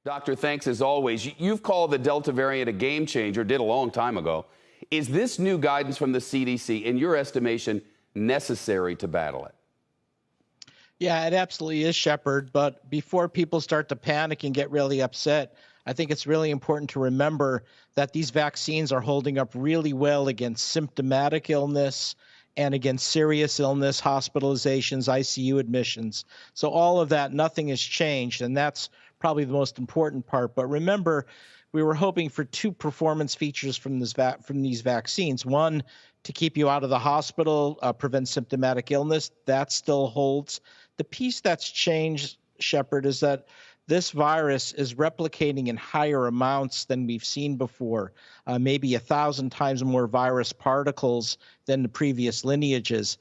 Doctor, thanks as always. You've called the Delta variant a game changer, did a long time ago. Is this new guidance from the CDC, in your estimation, necessary to battle it? Yeah, it absolutely is, Shepard. But before people start to panic and get really upset, I think it's really important to remember that these vaccines are holding up really well against symptomatic illness and against serious illness, hospitalizations, ICU admissions. So all of that, nothing has changed, and that's probably the most important part. But remember, we were hoping for two performance features from these vaccines. One, to keep you out of the hospital, prevent symptomatic illness. That still holds. The piece that's changed, Shepard, is that this virus is replicating in higher amounts than we've seen before, maybe 1,000 times more virus particles than the previous lineages.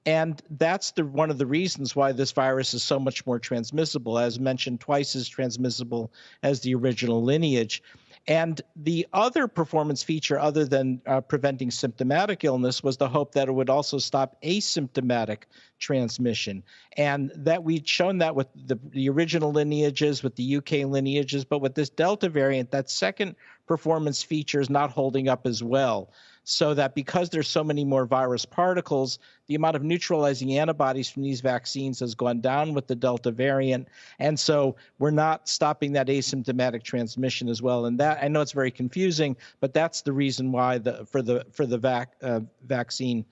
And that's one of the reasons why this virus is so much more transmissible, as mentioned, twice as transmissible as the original lineage. And the other performance feature, other than preventing symptomatic illness, was the hope that it would also stop asymptomatic transmission. And that we'd shown that with the original lineages, with the UK lineages, but with this Delta variant, that second performance feature is not holding up as well. So that because there's so many more virus particles, the amount of neutralizing antibodies from these vaccines has gone down with the Delta variant. And so we're not stopping that asymptomatic transmission as well. And that, I know it's very confusing, but that's the reason why for the vaccine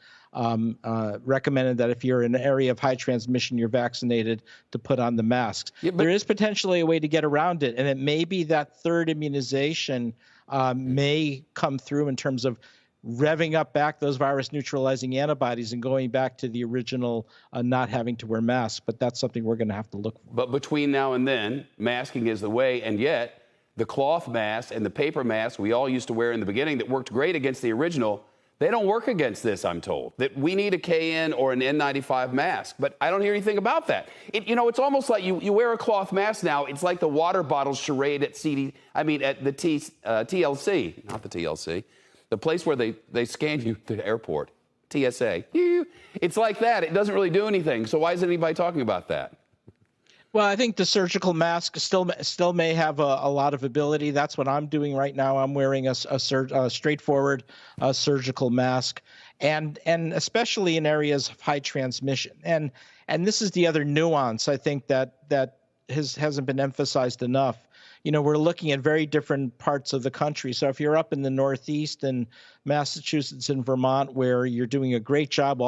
recommended that if you're in an area of high transmission, you're vaccinated, to put on the masks. Yeah, there is potentially a way to get around it, and it may be that third immunization may come through in terms of revving up back those virus neutralizing antibodies and going back to the original not having to wear masks. But that's something we're going to have to look for. But between now and then, masking is the way, and yet the cloth mask and the paper mask we all used to wear in the beginning that worked great against the original, they don't work against this, I'm told. That we need a KN or an N95 mask, but I don't hear anything about that. It's almost like you wear a cloth mask now. It's like the water bottle charade at the TLC, not the TLC, the place where they scan you at the airport, TSA. It's like that. It doesn't really do anything. So why isn't anybody talking about that? Well, I think the surgical mask still may have a lot of ability. That's what I'm doing right now. I'm wearing a straightforward surgical mask, and especially in areas of high transmission. And this is the other nuance I think that hasn't been emphasized enough. We're looking at very different parts of the country. So if you're up in the Northeast and Massachusetts and Vermont, where you're doing a great job,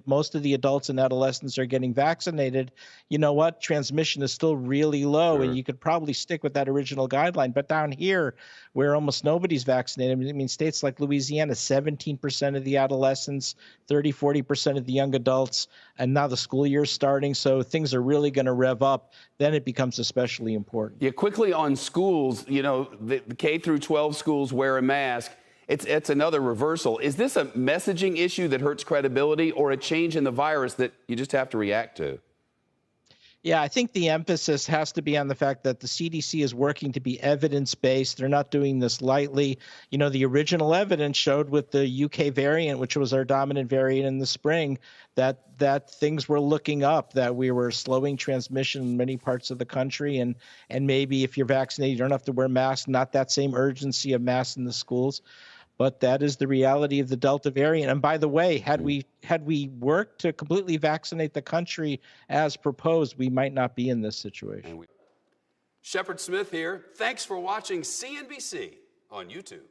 most of the adults and adolescents are getting vaccinated, you know what? Transmission is still really low, sure. And you could probably stick with that original guideline. But down here, where almost nobody's vaccinated, I mean, states like Louisiana, 17% of the adolescents, 40% of the young adults, and now the school year's starting, so things are really going to rev up. Then it becomes especially important. Yeah, quickly on schools, the K through 12 schools wear a mask. It's another reversal. Is this a messaging issue that hurts credibility, or a change in the virus that you just have to react to? Yeah, I think the emphasis has to be on the fact that the CDC is working to be evidence-based. They're not doing this lightly. The original evidence showed with the UK variant, which was our dominant variant in the spring, that things were looking up, that we were slowing transmission in many parts of the country. And maybe if you're vaccinated, you don't have to wear masks, not that same urgency of masks in the schools. But that is the reality of the Delta variant. And by the way, had we worked to completely vaccinate the country as proposed, we might not be in this situation. Shepard Smith here. Thanks for watching CNBC on YouTube.